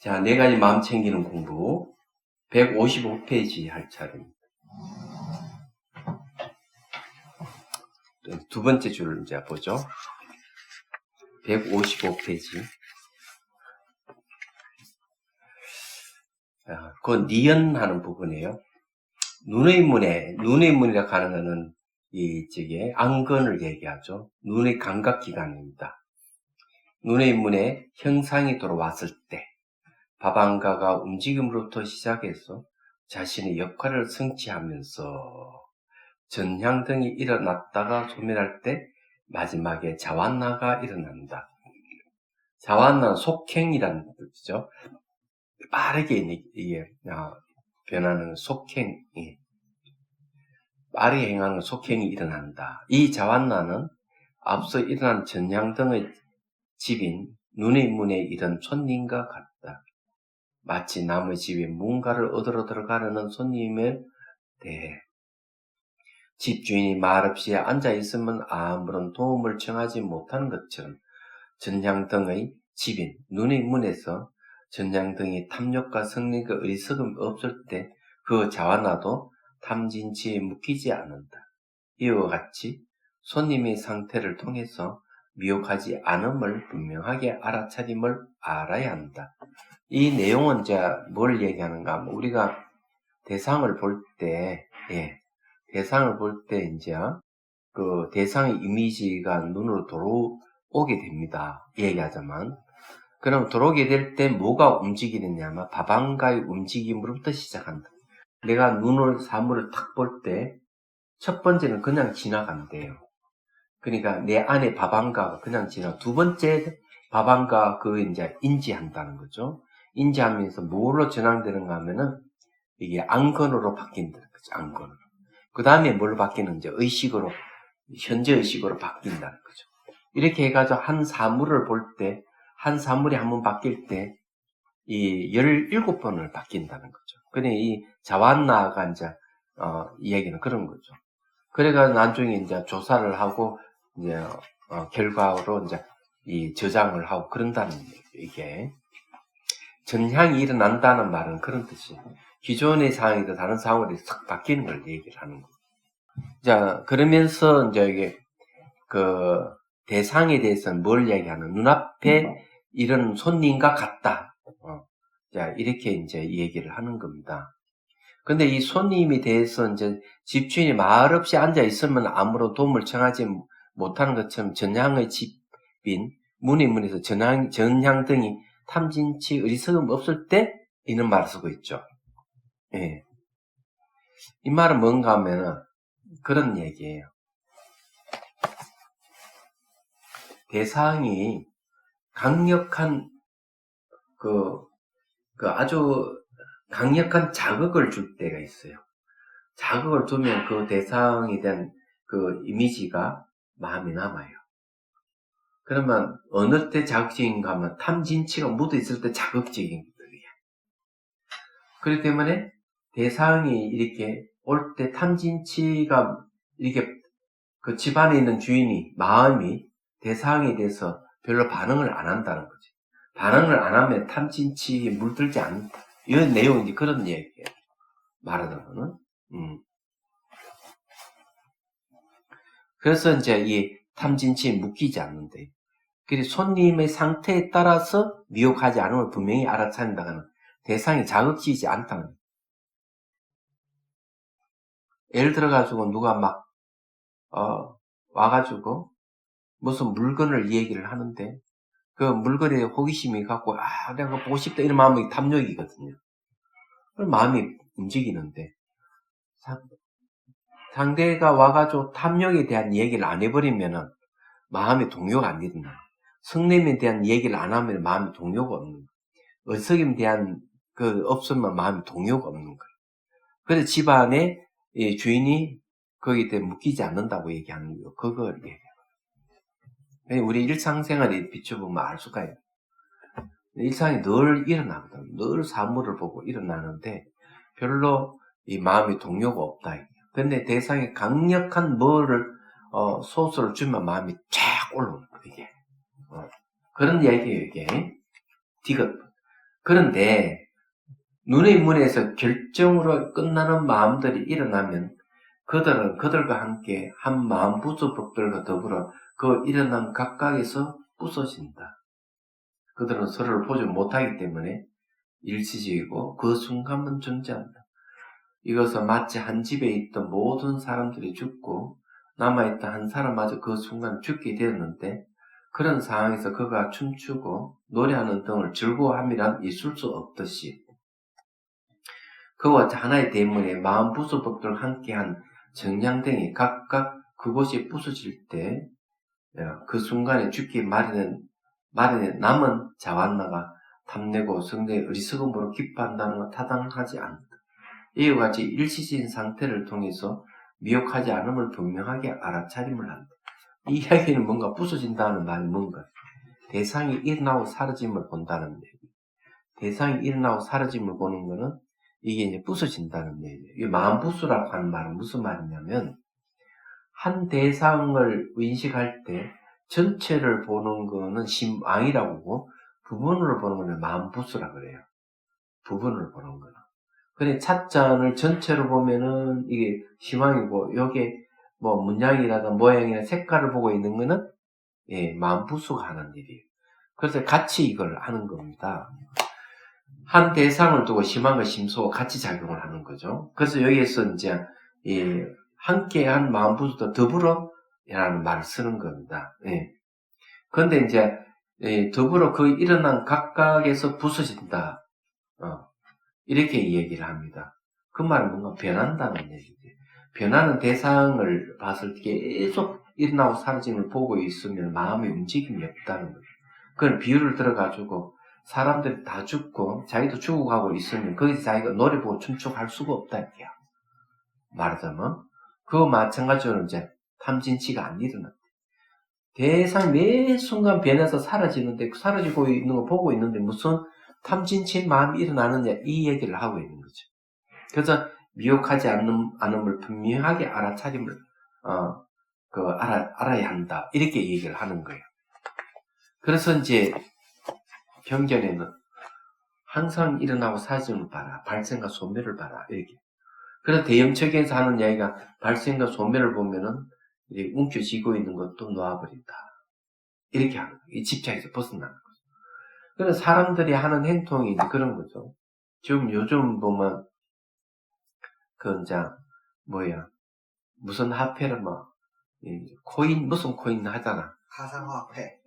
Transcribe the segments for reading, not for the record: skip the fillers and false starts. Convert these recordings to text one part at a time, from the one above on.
자, 네 가지 마음 챙기는 공부 155페이지 할 차례입니다. 두 번째 줄을 이제 보죠. 155페이지. 그 니언하는 부분이에요. 눈의 문이라고 하는 것은 저게 안건을 얘기하죠. 눈의 감각기관입니다. 눈의 문에 형상이 들어왔을 때 밥안가가 움직임으로부터 시작해서 자신의 역할을 성취하면서 전향등이 일어났다가 소멸할 때 마지막에 자완나가 일어난다. 자완나는 속행이라는 뜻이죠. 빠르게 이게 변하는 속행이, 빠르게 행하는 속행이 일어난다. 이 자완나는 앞서 일어난 전향등의 집인 눈의 문에 이른 손님과 같다. 마치 남의 집에 뭔가를 얻으러 들어가려는 손님에 대해 집주인이 말없이 앉아있으면 아무런 도움을 청하지 못하는 것처럼 전향등의 집인 눈의 문에서 전향등이 탐욕과 성능과 어리석음이 없을 때 그 자완나도 탐진치에 묶이지 않는다. 이와 같이 손님의 상태를 통해서 미혹하지 않음을 분명하게 알아차림을 알아야 한다. 이 내용은 이제 뭘 얘기하는가 하면 우리가 대상을 볼 때, 대상을 볼 때 이제 그 대상의 이미지가 눈으로 들어오게 됩니다. 얘기하자면. 그럼 들어오게 될 때 뭐가 움직이느냐면 밥안가의 움직임으로부터 시작한다. 내가 눈을 사물을 탁 볼 때 첫 번째는 그냥 지나간대요. 그러니까 내 안에 밥안가가 그냥 두 번째 밥안가 이제 인지한다는 거죠. 인지하면서 뭐로 전환되는가 하면은 이게 안건으로 바뀐다는 거죠. 안건으로. 그 다음에 뭘로 바뀌는지 의식으로, 현재 의식으로 바뀐다는 거죠. 이렇게 해가지고 한 사물을 볼 때, 한 사물이 한 번 바뀔 때, 이 17번을 바뀐다는 거죠. 그러니 이 자완나가 이제, 이 얘기는 그런 거죠. 그래가 나중에 이제 조사를 하고, 이제, 결과로 이제 이 저장을 하고 그런다는 이게. 전향이 일어난다는 말은 그런 뜻이에요. 기존의 상황에서 다른 상황으로 싹 바뀌는 걸 얘기를 하는 거예요. 자, 그러면서 이제 이게 그 대상에 대해서는 뭘 얘기하는? 눈앞에 이런 손님과 같다. 자, 이렇게 이제 얘기를 하는 겁니다. 근데 이 손님에 대해서 이제 집주인이 말없이 앉아 있으면 아무런 도움을 청하지 못하는 것처럼 전향의 집인 문의 문에서 전향등이 탐진치 어리석음 없을 때 이런 말을 쓰고 있죠. 예. 이 말은 뭔가 하면은 그런 얘기예요. 대상이 강력한 아주 강력한 자극을 줄 때가 있어요. 자극을 두면 그 대상에 대한 그 이미지가 마음에 남아요. 그러면 어느 때 자극적인가 하면 탐진치가 묻어 있을 때 자극적인 거예요. 그렇기 때문에 대상이 이렇게 올 때 탐진치가 이렇게 그 집안에 있는 주인이 마음이 대상에 대해서 별로 반응을 안 한다는 거지. 반응을 안 하면 탐진치에 물들지 않는다. 이런 내용인지 그런 얘기예요. 말하자면은. 그래서 이제 이 탐진치에 묶이지 않는데. 그래서 손님의 상태에 따라서 미혹하지 않음을 분명히 알아차린다는 대상이 자극지지 않다는 거예요. 예를 들어가지고 누가 막 와가지고 무슨 물건을 얘기를 하는데 그 물건에 호기심이 갖고 내가 보고 싶다 이런 마음이 탐욕이거든요. 그럼 마음이 움직이는데 상대가 와가지고 탐욕에 대한 얘기를 안 해버리면은 마음이 동요가 안 일어나. 성냄에 대한 얘기를 안 하면 마음이 동요가 없는 거예요. 어석임에 대한 없으면 마음이 동요가 없는 거예요. 그래서 집안에 주인이 거기에 대해 묶이지 않는다고 얘기하는 거예요. 그걸 얘기해요. 우리 일상생활에 비춰보면 알 수가 있어요. 일상이 늘 일어나거든. 늘 사물을 보고 일어나는데 별로 이 마음이 동요가 없다. 근데 대상이 강력한 소스를 주면 마음이 쫙 올라오는 거예요. 이게. 그런 얘기예요, 이게. 디귿. 그런데 눈의 문에서 결정으로 끝나는 마음들이 일어나면 그들은 그들과 함께 한 마음 부수법들과 더불어 그 일어난 각각에서 부서진다. 그들은 서로를 보지 못하기 때문에 일시적이고 그 순간만 존재한다. 이것은 마치 한 집에 있던 모든 사람들이 죽고 남아있던 한 사람마저 그 순간 죽게 되었는데 그런 상황에서 그가 춤추고 노래하는 등을 즐거워함이란 있을 수 없듯이 그와 하나의 대문에 마음 부수법들과 함께한 정량등이 각각 그곳이 부서질 때 그 순간에 죽기 마련에 남은 자완나가 탐내고 성내의 어리석음으로 기뻐한다는 건 타당하지 않다. 이와 같이 일시적인 상태를 통해서 미혹하지 않음을 분명하게 알아차림을 한다. 이 이야기는 뭔가 부서진다는 말이 뭔가 대상이 일어나고 사라짐을 본다는 얘기. 대상이 일어나고 사라짐을 보는 거는 이게 이제 부서진다는 얘기예요. 이 마음 부수라고 하는 말은 무슨 말이냐면 한 대상을 인식할 때 전체를 보는 거는 심왕이라고 하고 부분으로 보는 거는 마음 부수라 그래요. 부분을 보는 거는. 그래 찻잔을 전체로 보면은 이게 심왕이고 여기에 뭐 문양이라든 모양이나 색깔을 보고 있는 거는 마음 부수가 하는 일이에요. 그래서 같이 이걸 하는 겁니다. 한 대상을 두고 심함과 심소가 같이 작용을 하는 거죠. 그래서 여기에서 이제 함께한 마음 부수도 더불어라는 말을 쓰는 겁니다. 그런데 이제 더불어 그 일어난 각각에서 부서진다. 이렇게 얘기를 합니다. 그 말은 뭔가 변한다는 얘기죠. 변하는 대상을 봤을 때 계속 일어나고 사라짐을 보고 있으면 마음의 움직임이 없다는 거죠. 그걸 비유를 들어가지고 사람들이 다 죽고 자기도 죽어가고 있으면 거기서 자기가 노래 보고 춤추고 할 수가 없다 이렇게요. 말하자면 그거 마찬가지로 이제 탐진치가 안 일어나. 대상 매 순간 변해서 사라지는데 사라지고 있는 거 보고 있는데 무슨 탐진치 마음이 일어나느냐 이 얘기를 하고 있는 거죠. 그래서 미혹하지 않음을 분명하게 알아차림을 알아야 한다 이렇게 얘기를 하는 거예요. 그래서 이제 경전에는 항상 일어나고 사라짐을 봐라, 발생과 소멸을 봐라 이렇게. 그래서 대염척에서 하는 이야기가 발생과 소멸을 보면은 이제 움켜쥐고 있는 것도 놓아버린다 이렇게 하는 거예요. 이 집착에서 벗어나는 거죠. 그래서 사람들이 하는 행동이 이제 그런 거죠. 지금 요즘 보면 이제 무슨 화폐를 코인 무슨 코인 하잖아. 가상화폐.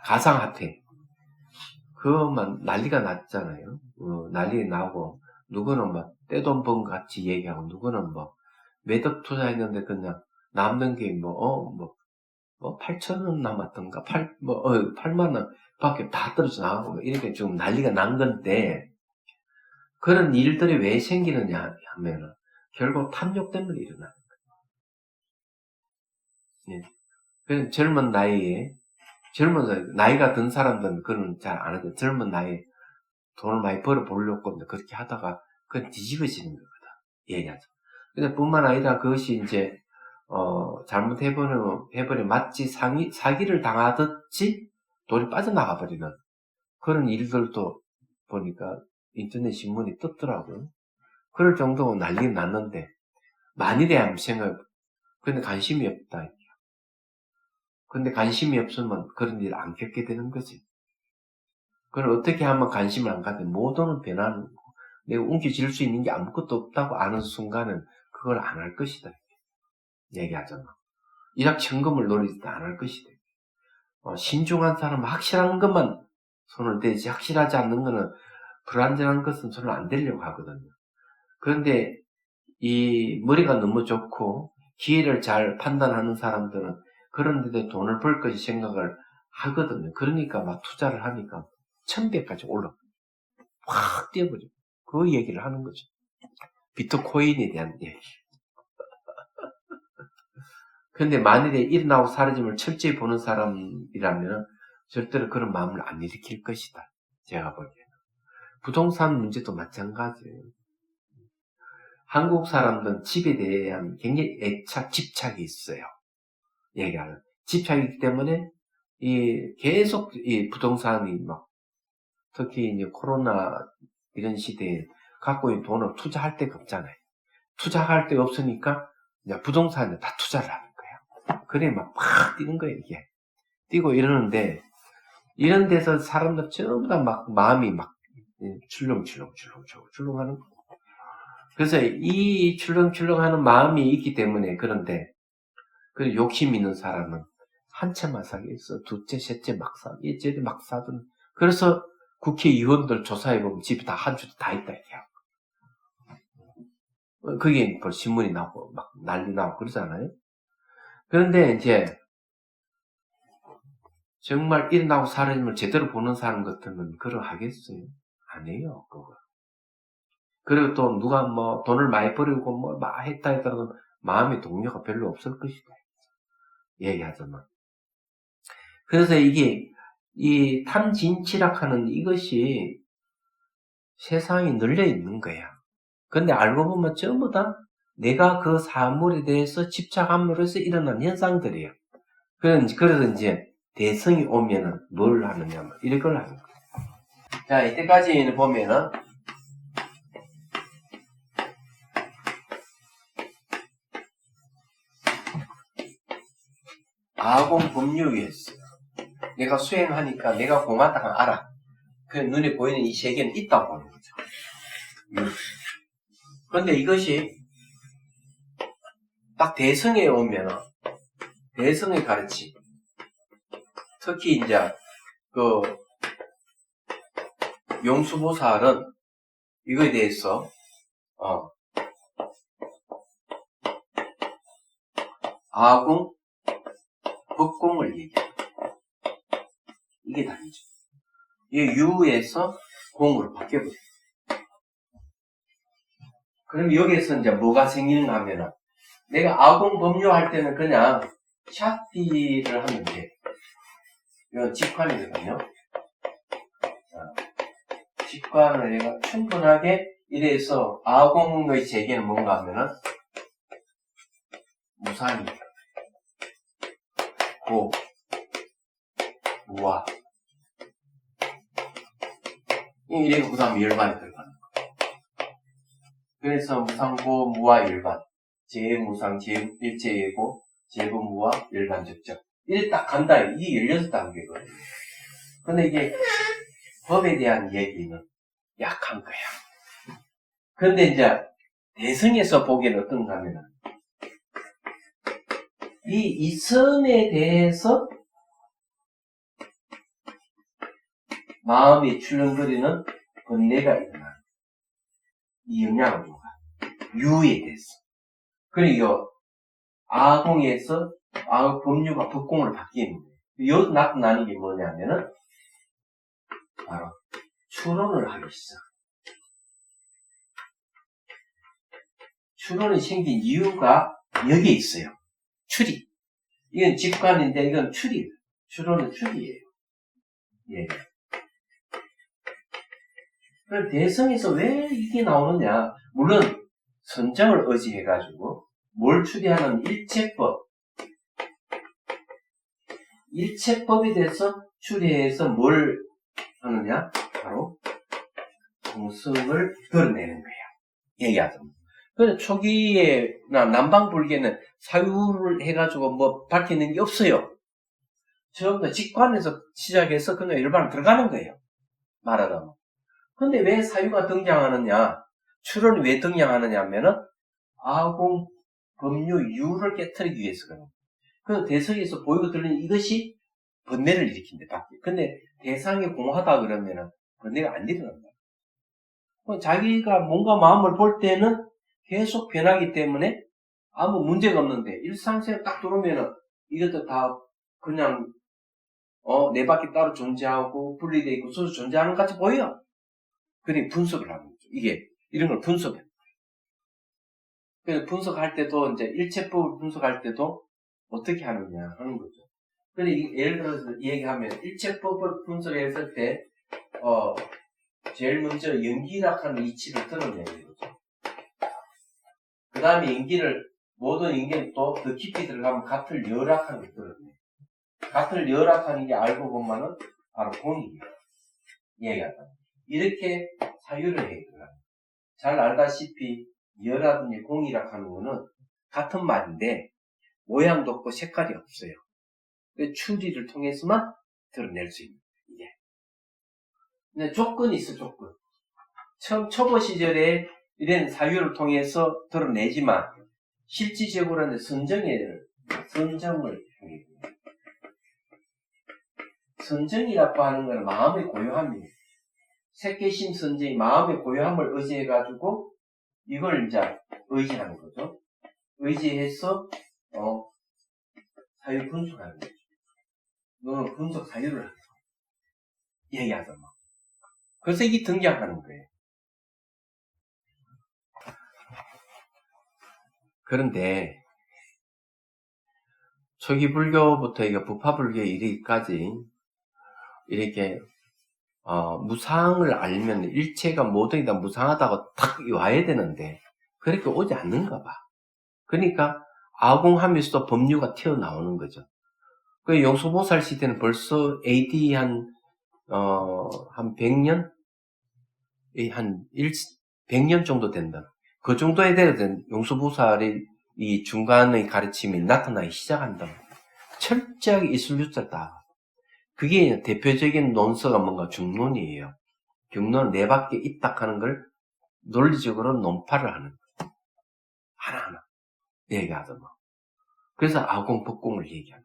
가상화폐. 그것만 난리가 났잖아요. 난리 나고 누구는 떼돈 번 같이 얘기하고 누구는 매덕 투자했는데 그냥 남는 게 8,000원 남았던가 8만 원 밖에 다 떨어져 나가고 이렇게 좀 난리가 난 건데 그런 일들이 왜 생기느냐 하면은 결국 탐욕 때문에 일어나는 거예요. 그래서 젊은 나이가 든 사람들은 그건 잘 안 하죠. 젊은 나이에 돈을 많이 벌어 보려고 그렇게 하다가 그건 뒤집어지는 거다. 얘기하죠. 근데 뿐만 아니라 그것이 이제 잘못해버리면 마치 사기를 당하듯이 돈이 빠져나가 버리는 그런 일들도 보니까 인터넷 신문이 떴더라고요. 그럴 정도로 난리 났는데 만일에 한번 근데 관심이 없다. 근데 관심이 없으면 그런 일 안 겪게 되는 거지. 그걸 어떻게 하면 관심을 안 갖게 모두는 변하는 거고 내가 움켜쥘 수 있는 게 아무것도 없다고 아는 순간은 그걸 안 할 것이다. 얘기하잖아. 일확천금을 노리지도 안 할 것이다. 신중한 사람은 확실한 것만 손을 대지 확실하지 않는 것은 불안전한 것은 손을 안 대려고 하거든요. 그런데 이 머리가 너무 좋고 기회를 잘 판단하는 사람들은 그런 데도 돈을 벌 것이 생각을 하거든요. 그러니까 막 투자를 하니까 1,100까지 올라 확 뛰어버려. 그 얘기를 하는 거죠. 비트코인에 대한 얘기. 근데 만일에 일어나고 사라짐을 철저히 보는 사람이라면 절대로 그런 마음을 안 일으킬 것이다. 제가 보기에는. 부동산 문제도 마찬가지예요. 한국 사람들은 집에 대한 굉장히 집착이 있어요. 얘기하는. 집착이기 때문에 계속 이 부동산이 특히 이제 코로나 이런 시대에 갖고 있는 돈을 투자할 데가 없잖아요. 투자할 데가 없으니까 이제 부동산에 다 투자를 하는 거예요. 그래 막 뛰는 거예요, 이게. 뛰고 이러는데, 이런 데서 사람들 전부 다 막 마음이 막 출렁출렁 하는 거예요. 그래서 이 출렁출렁하는 마음이 있기 때문에 그런데, 그 욕심 있는 사람은 한 채만 사겠어. 두채, 셋째 막 사. 일째도 막 사든. 그래서 국회의원들 조사해보면 집이 다 한 주도 다 있다, 이게. 그게 벌 신문이 나오고, 막 난리 나고 그러잖아요. 그런데 이제, 정말 일어나고 사람을 제대로 보는 사람 같으면 그러하겠어요? 아니에요, 그거. 그리고 또 누가 뭐 돈을 많이 버리고 뭐 막 했다 했다고 마음의 동료가 별로 없을 것이다. 얘기하자면. 그래서 이게, 이 탐진치락하는 이것이 세상에 널려 있는 거야. 근데 알고 보면 전부 다 내가 그 사물에 대해서 집착함으로써 일어난 현상들이에요. 그래서 이제 대성이 오면은 뭘 하느냐, 이런 걸 하는 거예요. 자, 이때까지는 보면은, 아공 법률이었어요. 내가 수행하니까 내가 공하다가 알아. 그 눈에 보이는 이 세계는 있다고 하는 거죠. 그런데 이것이 딱 대성에 오면은, 대성의 가르침, 특히 이제 그 용수보살은 이거에 대해서 아공, 법공을 얘기해요. 이게 다르죠. 이 유에서 공으로 바뀌어버려요. 그럼 여기에서 이제 뭐가 생기는가 하면은, 내가 아공 법료할 때는 그냥 샤티를 하면 돼. 이건 직관이거든요. 직관을 내가 충분하게 이래서 아공의 재계는 뭔가 하면은 무상이, 고, 무와. 이래가 그 다음에 열반이 들어가는 거예요. 그래서 무상고, 무와 열반. 제무상, 일체예고, 제무무와 열반적적. 이래 딱 간다. 이게 16단계거든요. 근데 이게 법에 대한 얘기는 약한 거야. 그런데 이제 대승에서 보기에는 어떤가 하면은, 이 이성에 대해서 마음이 출렁거리는 번뇌가 일어나는 이 영향을 준 거야. 유에 대해서. 그리고 아공에서 법류가 법공으로 바뀌는 거예요. 여기서 나타나는 게 뭐냐면은 바로 추론을 하기 시작. 추론이 생긴 이유가 여기에 있어요. 추리. 이건 직관인데 이건 추리. 추론은 추리예요. 예. 그럼 대성에서 왜 이게 나오느냐? 물론 선정을 의지해가지고 뭘 추리하는 일체법. 일체법에 대해서 추리해서 뭘 하느냐? 바로 공성을 드러내는 거예요. 얘기하자면. 그래서 초기에 남방불교는 사유를 해가지고 뭐 밝히는 게 없어요. 전부 다 직관에서 시작해서 그냥 일반으로 들어가는 거예요. 말하자면. 근데 왜 사유가 등장하느냐? 추론이 왜 등장하느냐 하면은 아공, 법류, 유를 깨트리기 위해서 그런 거예요. 그래서 대성에서 보이고 들리는 이것이 번뇌를 일으킨대, 밖에. 근데 대상이 공하다 그러면은 번뇌가 안 일어난다. 자기가 뭔가 마음을 볼 때는 계속 변하기 때문에 아무 문제가 없는데 일상생활 딱 들어오면은 이것도 다 그냥 내 밖에 따로 존재하고 분리되어 있고 스스로 존재하는 것 같이 보여. 그러니까 분석을 하는 거죠. 이게 이런 걸 분석해. 그래서 분석할 때도 이제 일체법을 분석할 때도 어떻게 하느냐 하는 거죠. 그러니까 예를 들어서 얘기하면 일체법을 분석했을 때 제일 먼저 연기락하는 이치를 드러내는 거죠. 그 다음에 모든 연기는 또 더 깊이 들어가면 같을 열악하는 게 드러내요. 같을 열악하는 게 알고 보면은 바로 공이에요. 얘기하다. 이렇게 사유를 얘기합니다. 잘 알다시피 여라든지 공이라 하는 거는 같은 말인데 모양도 없고 색깔이 없어요. 추리를 통해서만 드러낼 수 있는 이게. 근데 조건이 있어, 조건. 처음 초보 시절에 이런 사유를 통해서 드러내지만 실질적으로는 선정이라고 하는 것은 마음의 고요함이에요. 색계심 선정이 마음의 고요함을 의지해가지고 이걸 이제 의지하는 거죠. 의지해서 사유 분석하는 거죠. 너는 분석 사유를 하는 거예요. 얘기하잖아. 그래서 이게 등장하는 거예요. 그런데 초기 불교부터 이게 부파불교에 이르기까지 이렇게 무상을 알면 일체가 모든 게 다 무상하다고 탁 와야 되는데 그렇게 오지 않는가 봐. 그러니까 아공하면서도 법류가 튀어나오는 거죠. 그 용수보살 시대는 벌써 AD 한 100년? 한 100년 정도 된다. 그 정도에 대해서는 용수보살의 이 중간의 가르침이 나타나기 시작한다. 철저하게 이슬유자다. 그게 대표적인 논서가 뭔가 중론이에요. 중론 네 밖에 있다 하는 걸 논리적으로 논파를 하는 거예요. 하나하나 얘기하잖아. 그래서 아공, 법공을 얘기하는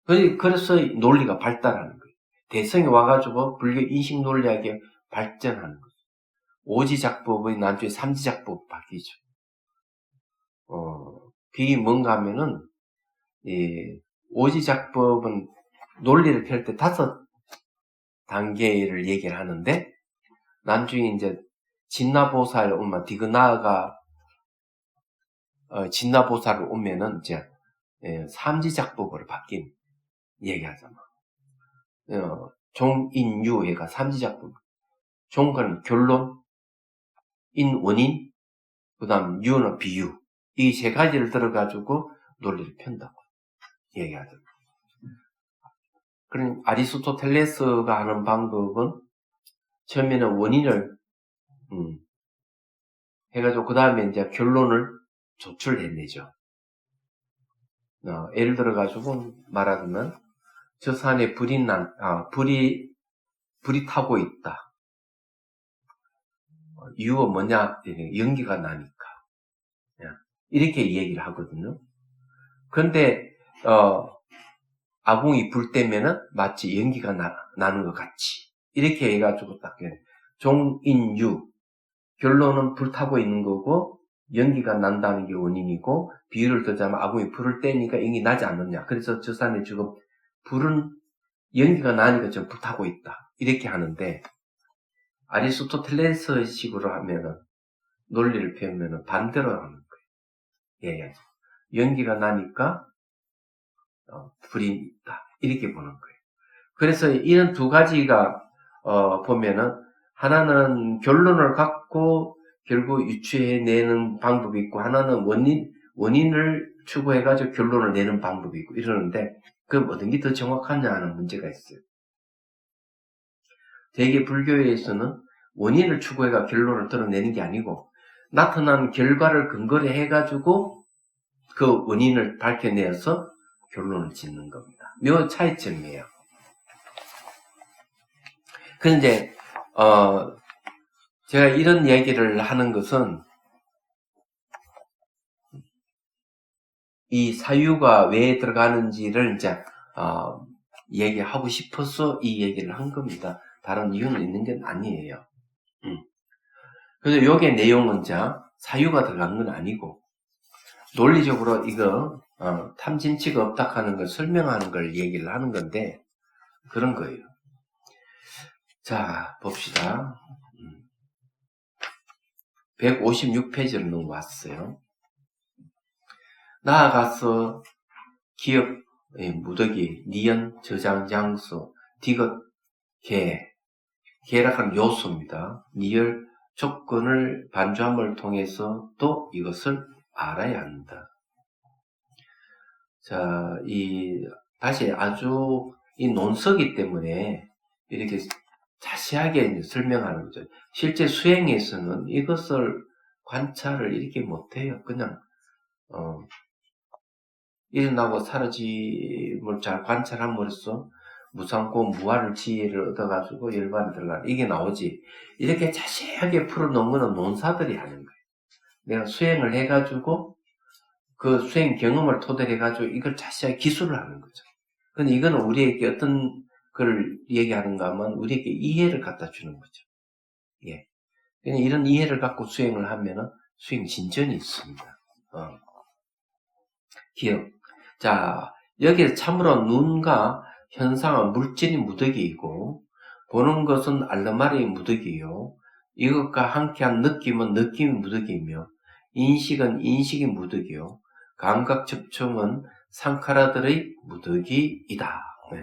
거예요. 그래서 논리가 발달하는 거예요. 대성이 와가지고 불교 인식 논리학에 발전하는 거예요. 오지작법의 나중에 삼지작법 바뀌죠. 그게 뭔가 하면은, 오지작법은 논리를 펼 때 5단계를 얘기를 하는데, 나중에 이제 진나보살 오면, 디그나가, 진나보살을 오면은 이제, 삼지작법으로 바뀐 얘기하잖아. 종인유, 얘가 삼지작법. 종은 결론, 인 원인, 그 다음 유는 비유. 이 세 가지를 들어가지고 논리를 편다고 얘기하죠. 그럼 아리스토텔레스가 하는 방법은 처음에는 원인을 해가지고 그 다음에 이제 결론을 조출해내죠. 예를 들어가지고 말하자면 저 산에 불이 타고 있다. 이유가 뭐냐? 연기가 나니까. 이렇게 얘기를 하거든요. 그런데 아궁이 불 때면은 마치 연기가 나는 것 같이 이렇게 해가지고 딱 종인유 결론은 불타고 있는 거고 연기가 난다는 게 원인이고 비유를 들자면 아궁이 불을 떼니까 연기 나지 않느냐. 그래서 저 산에 지금 불은 연기가 나니까 지금 불타고 있다. 이렇게 하는데 아리스토텔레스식으로 하면은 논리를 펴면은 반대로 하는 거예요. 예. 연기가 나니까 불이 있다. 이렇게 보는 거예요. 그래서 이런 두 가지가 보면은 하나는 결론을 갖고 결국 유추해내는 방법이 있고 하나는 원인을 추구해가지고 결론을 내는 방법이 있고 이러는데 그럼 어떤 게 더 정확하냐 하는 문제가 있어요. 대개 불교에서는 원인을 추구해가 결론을 드러내는 게 아니고 나타난 결과를 근거로 해가지고 그 원인을 밝혀내어서 결론을 짓는 겁니다. 요 차이점이에요. 그런데 제가 이런 얘기를 하는 것은 이 사유가 왜 들어가는지를 이제 얘기하고 싶어서 이 얘기를 한 겁니다. 다른 이유는 있는 게 아니에요. 그래서 여기에 내용은 사유가 들어간 건 아니고 논리적으로 이거 탐진치가 없다 하는 걸 설명하는 걸 얘기를 하는 건데 그런 거예요. 자, 봅시다. 156페이지로 넘어왔어요. 나아가서 기업, 무더기, 니연, 저장, 장소, 디귿, 계락하는 요소입니다. 니열, 조건을 반주함을 통해서 또 이것을 알아야 한다. 자, 다시 아주 이 논서기 때문에 이렇게 자세하게 이제 설명하는 거죠. 실제 수행에서는 이것을 관찰을 이렇게 못해요. 그냥 일어나고 사라짐을 잘 관찰함으로써 무상고 무한을 지혜를 얻어가지고 열반을 들라 이게 나오지. 이렇게 자세하게 풀어놓은 거는 논사들이 하는 거예요. 내가 수행을 해가지고 그 수행 경험을 토대로 해가지고 이걸 자세하게 기술을 하는 거죠. 근데 이거는 우리에게 어떤 걸 얘기하는가 하면 우리에게 이해를 갖다 주는 거죠. 예. 그냥 이런 이해를 갖고 수행을 하면은 수행 진전이 있습니다. 기억. 자, 여기에 참으로 눈과 현상은 물질이 무득이고 보는 것은 알르마리의 무득이요. 이것과 함께한 느낌은 느낌이 무득이며 인식은 인식이 무득이요. 감각 접촉은 상카라들의 무득이이다. 네.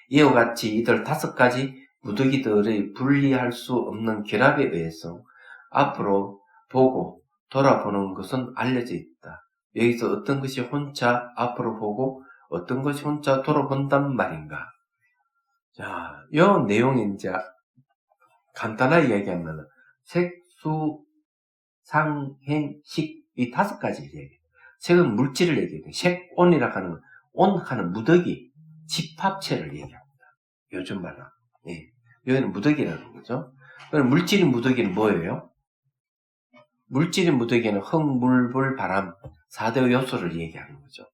이와 같이 이들 5가지 무득이들의 분리할 수 없는 결합에 의해서 앞으로 보고 돌아보는 것은 알려져 있다. 여기서 어떤 것이 혼자 앞으로 보고 어떤 것이 혼자 돌아본단 말인가. 자, 이 내용이 이제 간단하게 이야기하면 색수, 상, 행, 식 이 5가지 얘기해요. 색은 물질을 얘기해요. 색, 온이라고 하는 건 온하는 무더기, 집합체를 얘기합니다. 요즘 말로. 예. 여기는 무더기라는 거죠. 그럼 물질이 무더기는 뭐예요? 물질이 무더기는 흙, 물, 불, 바람 4대 요소를 얘기하는 거죠.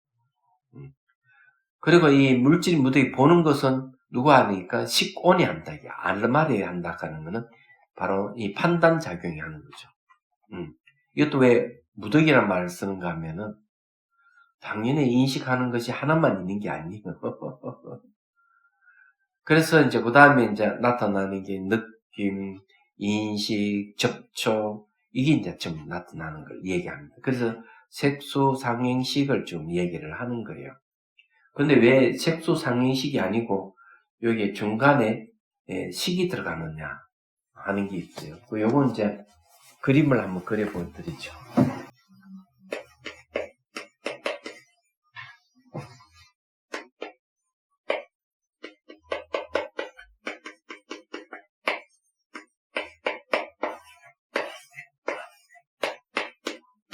그리고 이 물질이 무더기 보는 것은 누가 하니까 식온이 한다. 알르마리에 한다 하는 거는 바로 이 판단 작용이 하는 거죠. 이것도 왜 무더기란 말을 쓰는가 하면은 당연히 인식하는 것이 하나만 있는 게 아니에요. 그래서 이제 그 다음에 이제 나타나는 게 느낌, 인식, 접촉 이게 이제 좀 나타나는 걸 얘기합니다. 그래서 색수, 상행식을 좀 얘기를 하는 거예요. 근데 왜 색수, 상행식이 아니고 여기 중간에 식이 들어가느냐 하는 게 있어요. 요건 이제 그림을 한번 그려보여드리죠.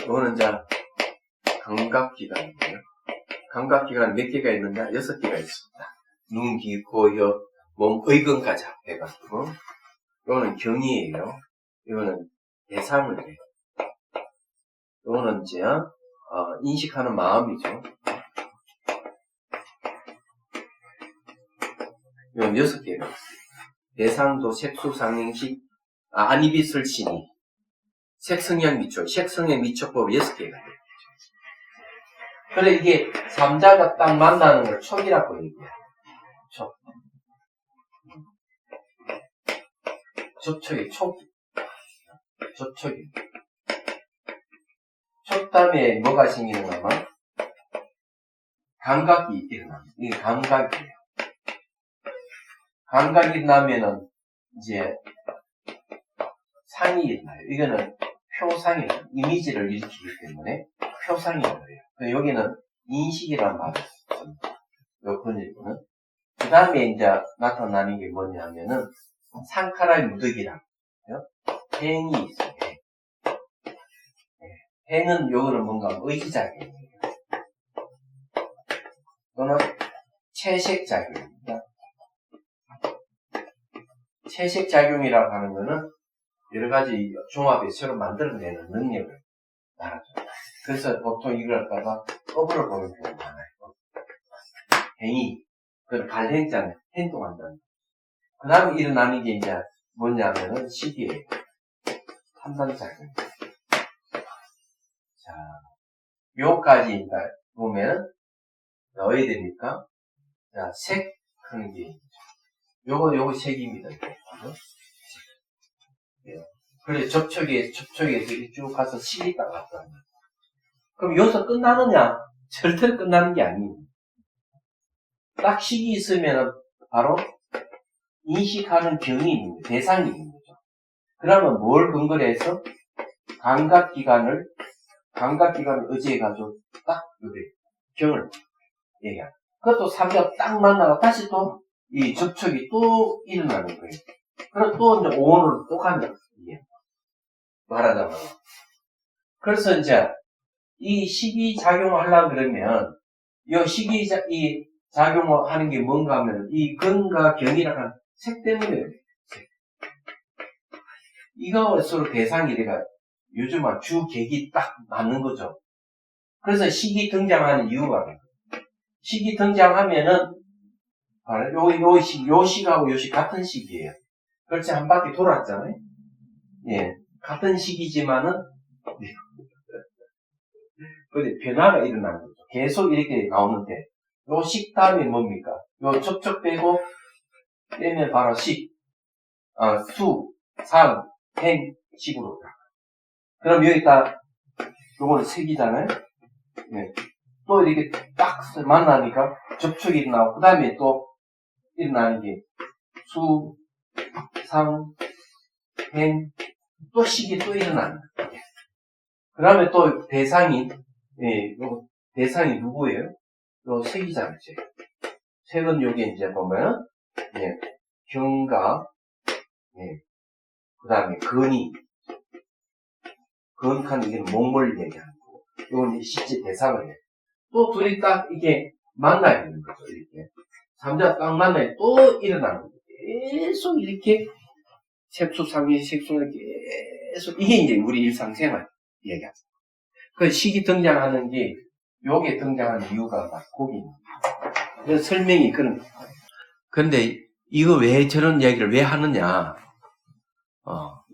이거는 이제 감각기관이에요. 감각기관 몇 개가 있느냐? 6개가 있습니다. 눈, 귀, 코, 혀, 몸, 의근까지 합해가지고. 이거는 경이에요. 이거는 대상을 해요. 이거는 이제 인식하는 마음이죠. 이건 6개가 있어요. 대상도 색수, 상행식, 안이비설신이 색성향 미촉, 색성의 미촉법 6개가 돼요. 그래, 이게 3자가 딱 만나는 걸 촉이라고 얘기해요. 촉. 접촉이, 접촉이. 촉 다음에 뭐가 생기는가 하면, 감각이 일어납니다. 이게 감각이에요. 감각이 나면은, 이제, 상이 일어나요. 이거는 표상이에요. 이미지를 일으키기 때문에 표상이 일어나요. 여기는 인식이란 말이 있습니다. 요 근일부는. 그 다음에 이제 나타나는 게 뭐냐면은 상카라의 무득이랑 행이 있어요. 행은 요거는 뭔가 의지작용이에요. 또는 채색작용입니다. 채색작용이라고 하는 거는 여러 가지 종합에 서로 만들어내는 능력을 말하죠. 그래서 보통 이걸 갖다가 거부를 보는 경우가 많아요. 행위, 그걸 갈행자는 행동한다는. 그 다음에 일어나는 게 이제 뭐냐면은 시기예요. 판단작용. 자, 요까지 이제 보면 넣어야 되니까, 자, 색 하는 게 요거 색입니다. 그래, 접촉에서 쭉 가서 식이 딱 왔다. 그럼 여기서 끝나느냐? 절대로 끝나는 게 아니에요. 딱 식이 있으면 바로 인식하는 경이 있는 거예요. 대상이 있는 거죠. 그러면 뭘 근거로 해서 감각기관을 의지해가지고 딱, 경을 얘기하는. 그것도 3자 딱 만나가 다시 또 이 접촉이 또 일어나는 거예요. 그럼 또 이제 오온으로 또 가는 거예요. 말하자면. 그래서 이제 이 식이 작용을 하려고 그러면 이 작용을 하는 게 뭔가 하면 이 근과 경이라는 하는 색 때문에요. 이거하고 서로 대상이 내가 요즘은 주객이 딱 맞는 거죠. 그래서 식이 등장하는 이유가 식이 등장하면은 요 식하고 요 식 같은 식이에요. 그렇지 한 바퀴 돌았잖아요. 예, 같은 식이지만은 근데 변화가 일어나는 거죠. 계속 이렇게 나오는데 요 식 다음에 뭡니까? 요 접촉 빼고 빼면 바로 식, 수, 상, 행, 식으로 가. 그럼 여기다 요걸 색이잖아요. 예. 또 이렇게 딱 만나니까 접촉이 일어나고 그 다음에 또 일어나는 게 수, 상, 행, 또 식이 또 일어나는 거예요. 그 다음에 또 대상이 대상이 누구예요? 요 색이잖아요. 색은 요게 이제 보면 경과, 그 다음에 근이, 근칸 이게 몽골 얘기하는 거고, 이건 실제 대상을 해요. 또 둘이 딱 이게 만나야 되는 거죠. 이렇게 삼자가 딱 만나야 또 일어나는 거죠. 계속 이렇게 색소상의 색소를 계속 이게 이제 우리 일상생활 얘기하죠. 그 식이 등장하는 게 요게 등장하는 이유가 막 거기입니다. 그래서 설명이 그런 거예요. 근데 이거 왜 저런 얘기를 왜 하느냐?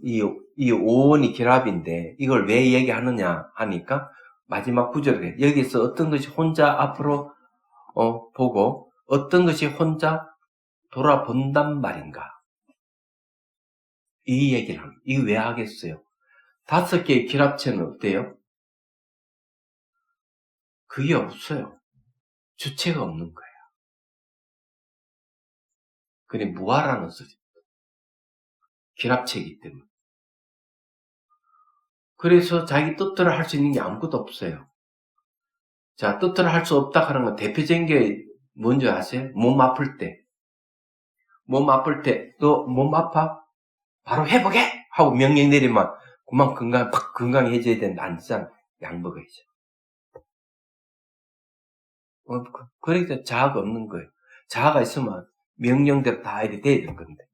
이 오원이 결합인데 이걸 왜 얘기하느냐 하니까 마지막 구절에 여기서 어떤 것이 혼자 앞으로 보고 어떤 것이 혼자 돌아본단 말인가? 이 얘기를 합니다. 이거 왜 하겠어요? 5개의 결합체는 어때요? 그게 없어요. 주체가 없는 거예요. 그게 무아라는 소리입니다. 결합체이기 때문에. 그래서 자기 뜻대로 할 수 있는 게 아무것도 없어요. 자, 뜻대로 할 수 없다 하는 건 대표적인 게 뭔지 아세요? 몸 아플 때. 몸 아플 때, 너 몸 아파? 바로 회복해! 하고 명령 내리면 그만 건강해져야 되는데 안 되잖아. 약 먹어야죠. 그러니까 자아가 없는 거예요. 자아가 있으면 명령대로 다 이렇게 돼야 되는 건데.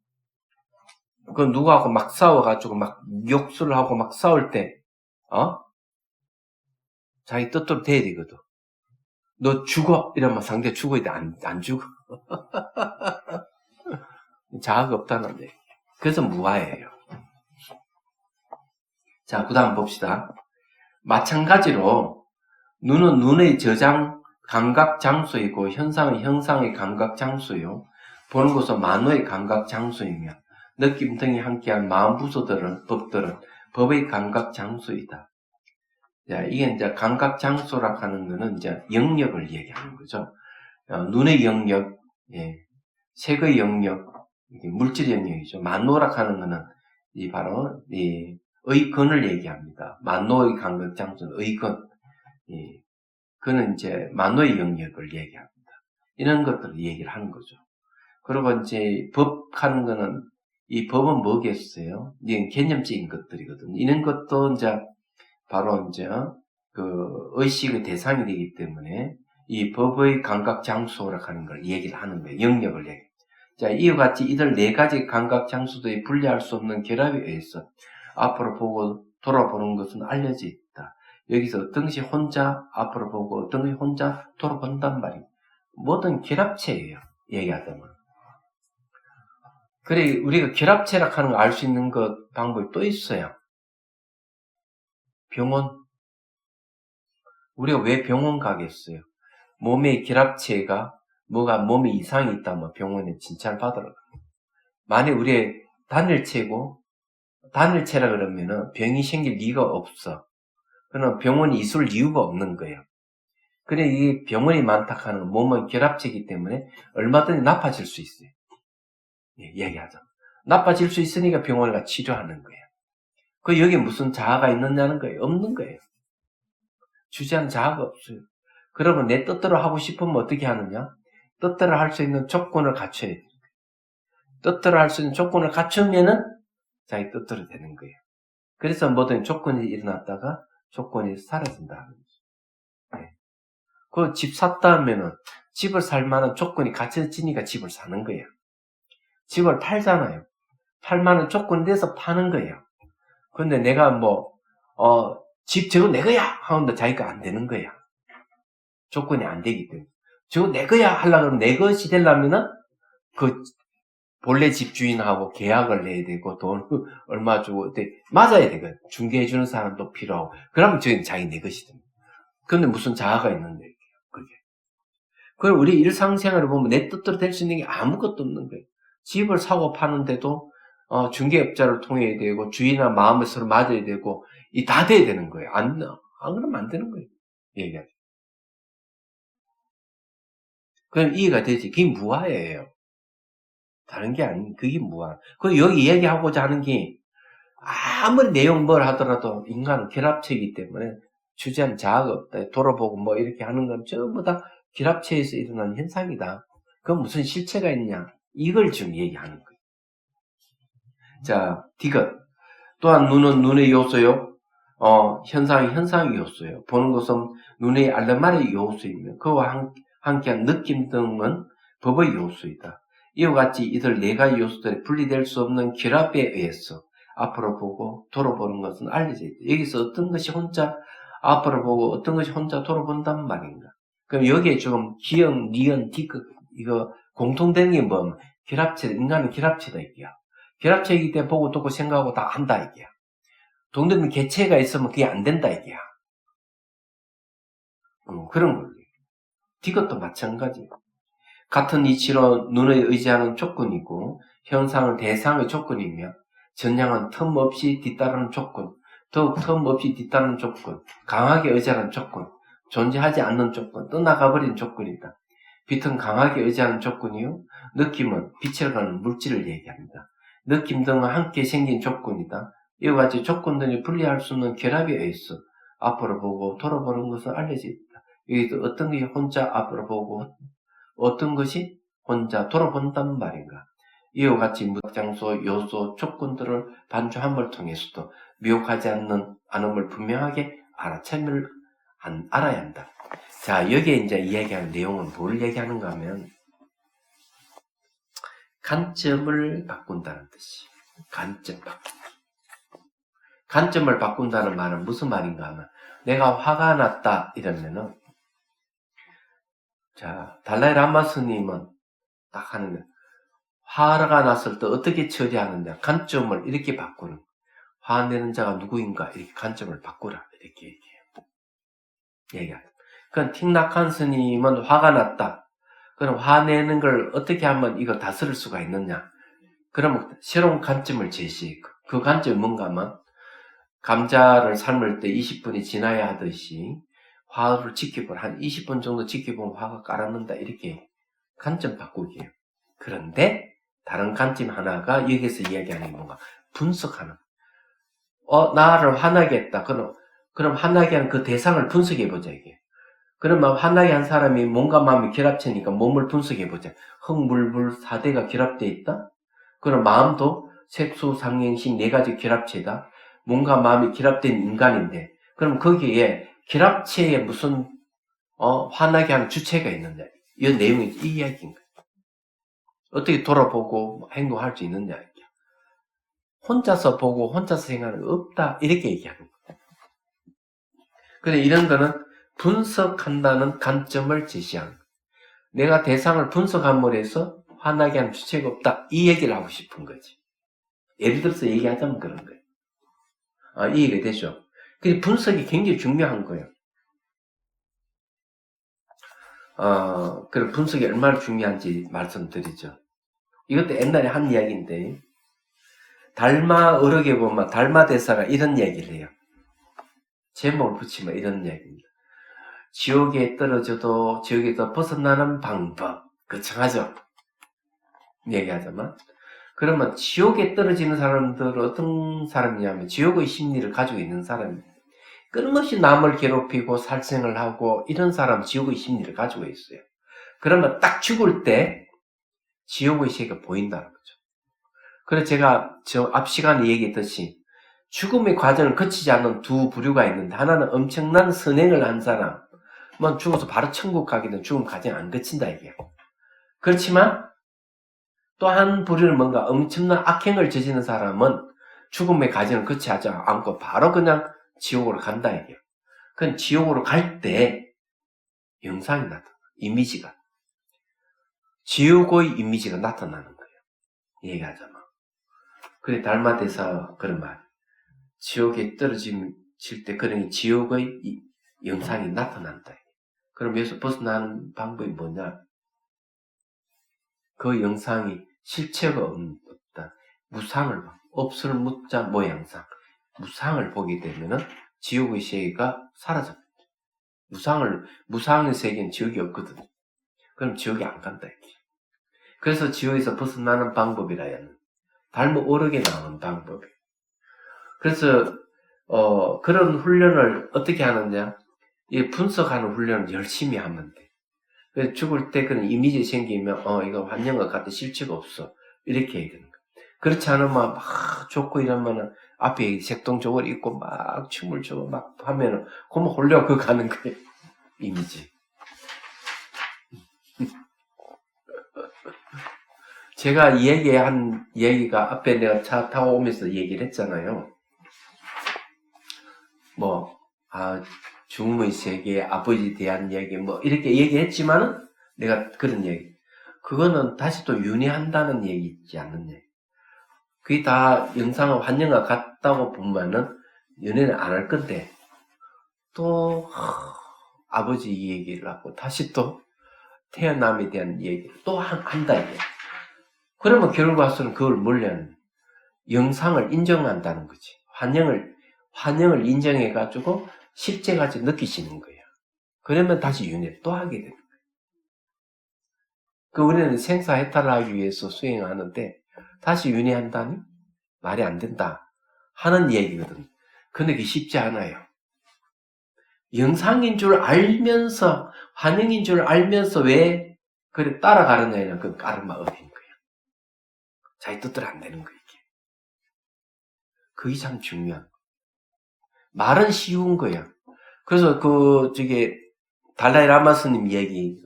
그 누구하고 막 싸워가지고 막 욕설을 하고 막 싸울 때, 자기 뜻대로 돼야 되거든. 너 죽어! 이러면 상대 죽어야 돼. 안 죽어. 자아가 없다는 데. 그래서 무아예요. 자, 그 다음 봅시다. 마찬가지로 눈은 눈의 저장 감각 장소이고 현상은 형상의 감각 장소요. 보는 것은 만호의 감각 장소이며 느낌 등이 함께한 마음 부서들은 법들은 법의 감각 장소이다. 자, 이게 이제 감각 장소라고 하는 거는 이제 영역을 얘기하는 거죠. 눈의 영역, 색의 영역, 물질 영역이죠. 만노라고 하는 거는 바로 의근을 얘기합니다. 만노의 감각 장소는 의근. 그는 이제 만노의 영역을 얘기합니다. 이런 것들을 얘기를 하는 거죠. 그리고 이제 법하는 거는 이 법은 뭐겠어요? 이게 개념적인 것들이거든요. 이런 것도 이제 바로 이제 그 의식의 대상이 되기 때문에 이 법의 감각 장소라고 하는 걸 얘기를 하는 거예요. 영역을 얘기. 자, 이와 같이 이들 4가지 감각 장소들이 분리할 수 없는 결합에 의해서 앞으로 보고 돌아보는 것은 알려져 있다. 여기서 어떤 것이 혼자 앞으로 보고 어떤 것이 혼자 돌아본단 말이에요. 모든 결합체예요. 얘기하자면. 그래, 우리가 결합체라고 하는 걸 알 수 있는 것 방법이 또 있어요. 병원. 우리가 왜 병원 가겠어요? 몸의 결합체가 몸에 이상이 있다면 병원에 진찰 받으러 가요. 만약 우리의 단일체고 단일체라 그러면은 병이 생길 리가 없어. 그러면 병원이 있을 이유가 없는 거예요. 그래, 이 병원이 많다 하는 건 몸은 결합체이기 때문에 얼마든지 나빠질 수 있어요. 얘기하자. 나빠질 수 있으니까 병원을 가 치료하는 거예요. 그 여기 무슨 자아가 있느냐는 거예요. 없는 거예요. 주제하는 자아가 없어요. 그러면 내 뜻대로 하고 싶으면 어떻게 하느냐? 뜻대로 할 수 있는 조건을 갖춰야 돼요. 뜻대로 할 수 있는 조건을 갖추면은 자기 뜻대로 되는 거예요. 그래서 뭐든 조건이 일어났다가 조건이 사라진다. 네. 그 집 샀다 하면은 집을 살 만한 조건이 갖춰지니까 집을 사는 거예요. 집을 팔잖아요. 팔 만한 조건이 돼서 파는 거예요. 근데 내가 집 저거 내 거야! 하는데 자기가 안 되는 거야. 조건이 안 되기 때문에. 저거 내 거야! 하려고 하면 내 것이 되려면은 그 본래 집주인하고 계약을 해야 되고 돈 얼마 주고 맞아야 되거든. 중개해주는 사람도 필요하고 그러면 저기 자기 내 것이 됩니다. 그런데 무슨 자아가 있는데 그게. 그럼 우리 일상생활을 보면 내 뜻대로 될 수 있는 게 아무것도 없는 거예요. 집을 사고 파는데도 중개업자를 통해야 되고 주인과 마음을 서로 맞아야 되고 이 다 돼야 되는 거예요. 안 그러면 안 되는 거예요. 얘기하죠. 그럼 이해가 되지. 그게 무아예요. 다른 게 아닌 그게 무아. 그 여기 얘기하고자 하는 게 아무리 내용 뭘 하더라도 인간은 결합체이기 때문에 주제한 자아가 없다. 돌아보고 뭐 이렇게 하는 건 전부 다 결합체에서 일어난 현상이다. 그건 무슨 실체가 있냐? 이걸 지금 얘기하는 거예요. 자, 디귿. 또한 눈은 눈의 요소요. 현상이 현상의 요소예요. 보는 것은 눈의 알레말의 요소이며 그와 함께한 느낌 등은 법의 요소이다. 이와 같이 이들 네 가지 요소들이 분리될 수 없는 결합에 의해서 앞으로 보고 돌아보는 것은 알려져 있다. 여기서 어떤 것이 혼자 앞으로 보고 어떤 것이 혼자 돌아본단 말인가. 그럼 여기에 지금 기억, 니은, 디귿 이거 공통된 게 뭐냐면 결합체, 인간은 결합체다 이게야. 결합체이기 때문에 보고 듣고 생각하고 다 한다 이게야. 동등된 개체가 있으면 그게 안 된다 이게야. 그런 걸로. 디귿도 마찬가지. 같은 이치로 눈의 의지하는 조건이고 현상은 대상의 조건이며 전향은 틈 없이 뒤따르는 조건, 더욱 틈 없이 뒤따르는 조건, 강하게 의지하는 조건, 존재하지 않는 조건, 떠나가버린 조건이다. 빛은 강하게 의지하는 조건이요. 느낌은 빛을 가는 물질을 얘기합니다. 느낌 등은 함께 생긴 조건이다. 이와 같이 조건들이 분리할 수 없는 결합에 의해서 앞으로 보고 돌아보는 것은 알려져 있다. 여기서 어떤 게 혼자 앞으로 보고 어떤 것이 혼자 돌아본단 말인가. 이와 같이 무장소, 요소, 조건들을 반주함을 통해서도 미혹하지 않음을 분명하게 알아야 한다. 자, 여기에 이제 이야기하는 내용은 뭘 얘기하는가 하면 관점을 바꾼다는 뜻이. 관점 바꾼다. 관점을 바꾼다는 말은 무슨 말인가 하면 내가 화가 났다 이러면은 자, 달라이 라마 스님은 딱 하는 거예요. 화가 났을 때 어떻게 처리하느냐. 관점을 이렇게 바꾸는. 화내는 자가 누구인가. 이렇게 관점을 바꾸라. 이렇게 얘기합니다. 그건 틱낙한 스님은 화가 났다. 그럼 화내는 걸 어떻게 하면 이거 다스릴 수가 있느냐. 그러면 새로운 관점을 제시해. 그 관점이 뭔가 하면 감자를 삶을 때 20분이 지나야 하듯이 화를 지켜보라. 한 20분 정도 지켜보면 화가 깔아놓는다. 이렇게 관점 바꾸기예요. 그런데 다른 관점 하나가 여기서 이야기하는 게 뭔가 분석하는. 나를 화나게 했다. 그럼 화나게 한 그 대상을 분석해보자 이게. 그러면 화나게 한 사람이 몸과 마음이 결합체니까 몸을 분석해보자. 흙물불 4대가 결합되어 있다. 그럼 마음도 색수, 상행식 4가지 결합체다. 몸과 마음이 결합된 인간인데 그럼 거기에 결합체에 무슨 화나게 하는 주체가 있느냐. 이 내용이 이 이야기인 거예요. 어떻게 돌아보고 행동할 수 있느냐. 혼자서 보고 혼자서 생각하는 거 없다. 이렇게 얘기하는 거예요. 그런데 이런 거는 분석한다는 관점을 제시하는 거예요. 내가 대상을 분석함으로 해서 화나게 하는 주체가 없다. 이 얘기를 하고 싶은 거지. 예를 들어서 얘기하자면 그런 거예요. 이해가 되죠? 그 분석이 굉장히 중요한 거예요. 그 분석이 얼마나 중요한지 말씀드리죠. 이것도 옛날에 한 이야기인데, 달마 어록에 보면 달마 대사가 이런 얘기를 해요. 제목을 붙이면 이런 얘기입니다. 지옥에 떨어져도 지옥에서 벗어나는 방법. 거창하죠? 얘기하자면. 그러면 지옥에 떨어지는 사람들은 어떤 사람이냐면 지옥의 심리를 가지고 있는 사람입니다. 끊임없이 남을 괴롭히고 살생을 하고 이런 사람 지옥의 심리를 가지고 있어요. 그러면 딱 죽을 때 지옥의 세계가 보인다는 거죠. 그래서 제가 앞 시간에 얘기했듯이 죽음의 과정을 거치지 않는 두 부류가 있는데, 하나는 엄청난 선행을 한 사람, 뭐 죽어서 바로 천국 가게 되면 죽음 과정 안 거친다 이게. 그렇지만 또 한 부류는 뭔가 엄청난 악행을 저지른 사람은 죽음의 과정을 거치지 않고 바로 그냥 지옥으로 간다 이게. 그건 지옥으로 갈 때 영상이 나타나, 이미지가, 지옥의 이미지가 나타나는 거예요. 얘기하자면. 그래 달마대사 그런 말. 지옥에 떨어질 때 그런 지옥의 영상이 나타난다. 그럼 여기서 벗어나는 방법이 뭐냐? 그 영상이 실체가 없다. 무상을 봐. 없을 무자 모양상. 무상을 보게 되면은 지옥의 세계가 사라집니다. 무상의 세계는 지옥이 없거든. 그럼 지옥이 안 간다. 그래서 지옥에서 벗어나는 방법이라야는 닮아 오르게 나오는 방법이에요. 그래서 그런 훈련을 어떻게 하느냐? 이 분석하는 훈련을 열심히 하면 돼. 그래서 죽을 때 그런 이미지 생기면 이거 환영과 같은 실체가 없어. 이렇게 해야 되는 거야. 그렇지 않으면 막 좋고 이러면은 앞에 색동저고리 입고 막 춤을 추고 막 하면은 그만 홀려 그 가는 거예요. 이미지. 제가 얘기한 얘기가 앞에 내가 차 타고 오면서 얘기를 했잖아요. 죽음의 세계, 아버지에 대한 얘기, 이렇게 얘기했지만은, 내가 그런 얘기. 그거는 다시 또 윤회한다는 얘기지 않는 얘기. 그게 다 영상과 환영과 같다고 보면은, 윤회는 안 할 건데, 또, 아버지 얘기를 하고, 다시 또, 태어남에 대한 얘기를 또 한다, 이게. 그러면 결과적으로는 그걸 몰려는 영상을 인정한다는 거지. 환영을 인정해가지고, 실제같이 느끼시는 거예요. 그러면 다시 윤회를 또 하게 됩니다. 우리는 생사해탈을 하기 위해서 수행하는데 다시 윤회한다니 말이 안 된다 하는 얘기거든. 근데 그게 쉽지 않아요. 영상인 줄 알면서, 환영인 줄 알면서 왜 그래 따라가느냐는 그 까르마 업인 거예요. 자기 뜻대로 안 되는 거예요. 그게 참 중요한 거예요. 말은 쉬운 거야. 그래서 달라이 라마 스님 얘기,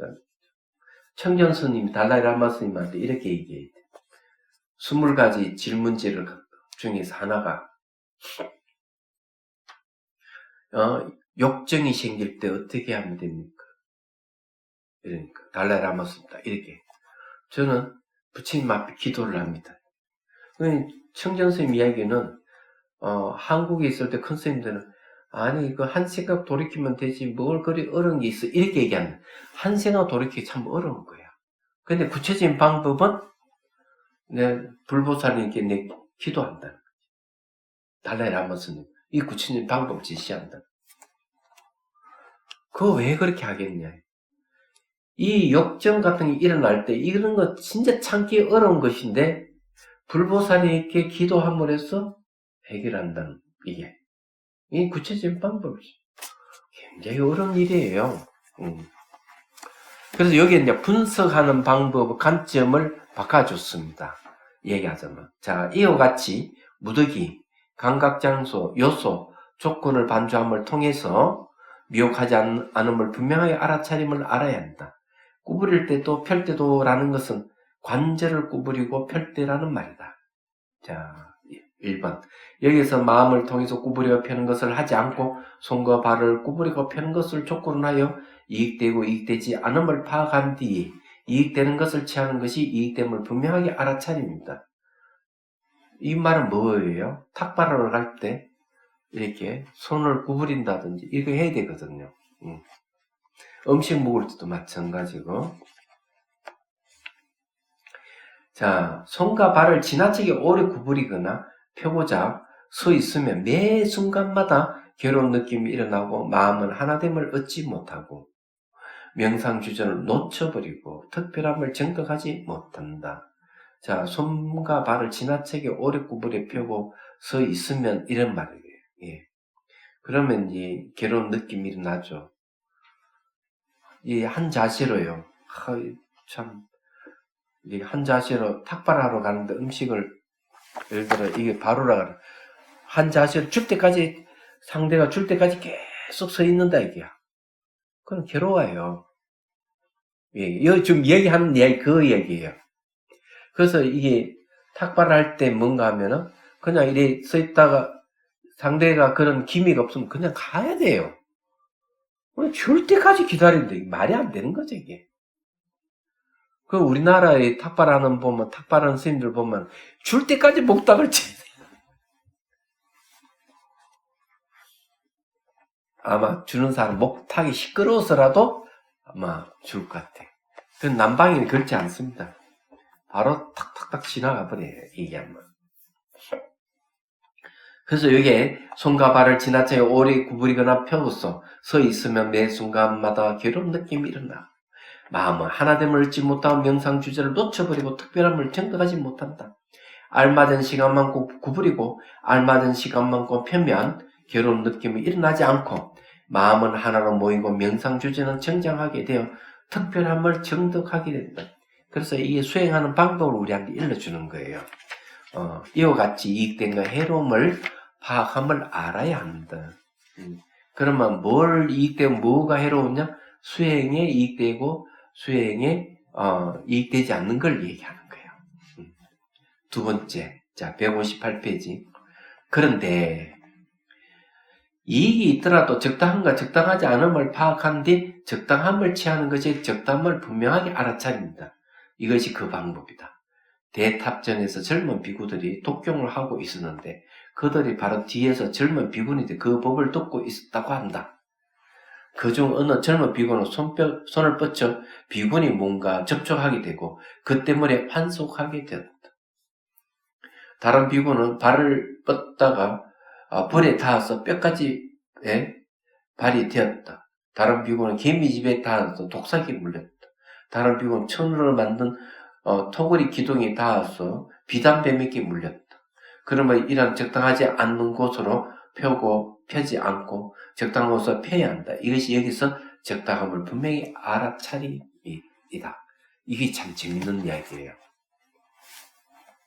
청전 스님이 달라이 라마 스님한테 이렇게 얘기해요. 20가지 질문지를 중에서 하나가 욕정이 생길 때 어떻게 하면 됩니까? 그러니까 달라이 라마 스님다 이렇게. 저는 부처님 앞에 기도를 합니다. 청전 스님 이야기는 한국에 있을 때 큰 스님들은 아니 그 한 생각 돌이키면 되지 뭘 그리 어려운 게 있어 이렇게 얘기하는. 한 생각 돌이키기 참 어려운 거야. 근데 구체적인 방법은 내 불보살님께 내 기도한다. 달라이 라마 스님 이 구체적인 방법 제시한다. 그거 왜 그렇게 하겠냐? 이 역정 같은 게 일어날 때 이런 거 진짜 참기 어려운 것인데 불보살님께 기도함으로 해서 해결한다는 이게 이 구체적인 방법이지. 굉장히 어려운 일이에요. 그래서 여기에 이제 분석하는 방법, 관점을 바꿔줬습니다. 얘기하자면. 자, 이와 같이 무더기, 감각장소, 요소, 조건을 반주함을 통해서 미혹하지 않음을 분명하게 알아차림을 알아야 한다. 구부릴 때도 펼 때도라는 것은 관절을 구부리고 펼 때라는 말이다. 자, 1번. 여기서 마음을 통해서 구부려 펴는 것을 하지 않고 손과 발을 구부리고 펴는 것을 조건으로 하여 이익되고 이익되지 않음을 파악한 뒤에 이익되는 것을 취하는 것이 이익됨을 분명하게 알아차립니다. 이 말은 뭐예요? 탁발하러 갈 때 이렇게 손을 구부린다든지 이거 해야 되거든요. 음식 먹을 때도 마찬가지고. 자, 손과 발을 지나치게 오래 구부리거나 펴고자 서 있으면 매 순간마다 괴로운 느낌이 일어나고 마음은 하나됨을 얻지 못하고 명상주전을 놓쳐버리고 특별함을 증득하지 못한다. 자, 손과 발을 지나치게 오래 구부려 펴고 서 있으면 이런 말이에요. 예. 그러면 이 괴로운 느낌이 일어나죠. 이 한 자세로요. 참, 한 자세로 탁발하러 가는데 음식을 예를 들어 이게 바로라 한 자세를 줄 때까지 상대가 줄 때까지 계속 서 있는다 이게야. 그건 괴로워요. 예, 여기 지금 얘기하는 얘기 그 얘기예요. 그래서 이게 탁발할 때 뭔가 하면은 그냥 이래 서 있다가 상대가 그런 기미가 없으면 그냥 가야 돼요. 줄 때까지 기다리는데 말이 안 되는 거죠 이게. 그 우리나라의 탁발하는 스님들 보면 줄 때까지 목탁을 치. 아마 주는 사람 목탁이 시끄러워서라도 아마 줄 것 같아. 그 남방에는 그렇지 않습니다. 바로 탁탁탁 지나가 버려요 얘기하면. 그래서 여기에 손과 발을 지나쳐 오래 구부리거나 펴고서 서 있으면 매 순간마다 괴로운 느낌이 일어나. 마음은 하나됨을 얻지 못하고 명상 주제를 놓쳐버리고 특별함을 정득하지 못한다. 알맞은 시간만 구부리고 알맞은 시간만 펴면 괴로운 느낌이 일어나지 않고 마음은 하나로 모이고 명상 주제는 정정하게 되어 특별함을 정득하게 된다. 그래서 이게 수행하는 방법을 우리한테 일러주는 거예요. 이와 같이 이익된과 해로움을 파악함을 알아야 한다. 그러면 뭘 이익되고 뭐가 해로우냐? 수행에 이익되고 수행에 이익되지 않는 걸 얘기하는 거예요. 두 번째, 자 158페이지. 그런데 이익이 있더라도 적당한가 적당하지 않음을 파악한 뒤 적당함을 취하는 것이 적당함을 분명하게 알아차립니다. 이것이 그 방법이다. 대탑전에서 젊은 비구들이 독경을 하고 있었는데 그들이 바로 뒤에서 젊은 비구들이 그 법을 듣고 있었다고 한다. 그중 어느 젊은 비구는 손을 뻗쳐 비군이 뭔가 접촉하게 되고 그 때문에 환속하게 되었다. 다른 비구는 발을 뻗다가 벌에 닿아서 뼈까지 발이 되었다. 다른 비구는 개미집에 닿아서 독사기에 물렸다. 다른 비구는 천으로 만든 토구리 기둥이 닿아서 비단뱀에게 물렸다. 그러면 이런 적당하지 않는 곳으로 펴지 않고 적당한 곳으로 펴야 한다. 이것이 여기서 적당함을 분명히 알아차림이다. 이게 참 재밌는 이야기예요.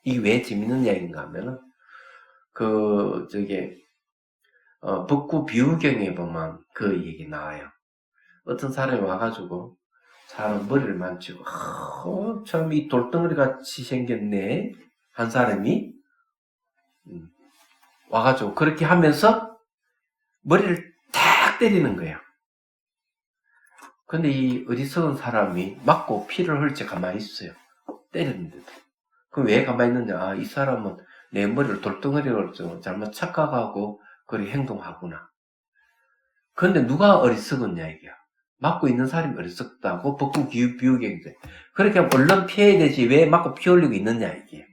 이게 왜 재밌는 이야기인가 하면은 북구 비유경에 보면 그 얘기 나와요. 어떤 사람이 와가지고 사람 머리를 만지고 참 이 돌덩어리 같이 생겼네 한 사람이 와가지고 그렇게 하면서 머리를 탁 때리는 거예요. 근데 이 어리석은 사람이 맞고 피를 흘려 가만히 있어요. 때렸는데도. 그럼 왜 가만히 있느냐? 이 사람은 내 머리를 돌덩어리로 잘못 착각하고 그렇게 행동하구나. 근데 누가 어리석었냐 이게야. 맞고 있는 사람이 어리석다고 복부 비유경인데 그렇게 하면 얼른 피해야 되지 왜 맞고 피 흘리고 있느냐 이게.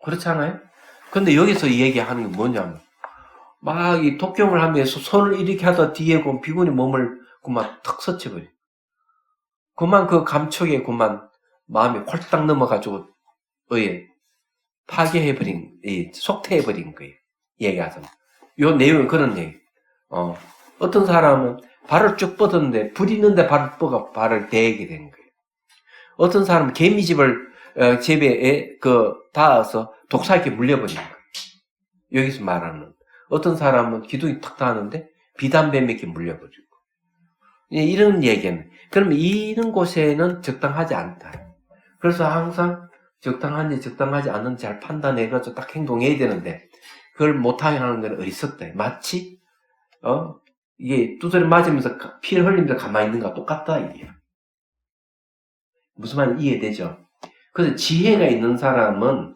그렇잖아요? 근데 여기서 이 얘기하는 게 뭐냐면 막 이 독경을 하면서 손을 이렇게 하다 뒤에 그 비군이 몸을 그만 턱 서쳐버려. 그만 그 감촉에 그만 마음이 홀딱 넘어가지고 파괴해버린, 속퇴해버린 거예요. 얘기하자면. 요 내용은 그런 얘기. 어떤 사람은 발을 쭉 뻗었는데 불 있는데 발을 대게 된 거예요. 어떤 사람은 개미집을 집에 닿아서 독사에게 물려버린 거예요. 여기서 말하는 어떤 사람은 기둥이 탁 닿았는데 비단뱀에게 물려버리고 이런 얘기는 그러면 이런 곳에는 적당하지 않다. 그래서 항상 적당한지 적당하지 않은지 잘 판단해가지고 딱 행동해야 되는데 그걸 못하게 하는 건 어리석다. 마치 이게 두드려 맞으면서 피를 흘리면서 가만히 있는 거와 똑같다 이게. 무슨 말인지 이해되죠? 그래서 지혜가 있는 사람은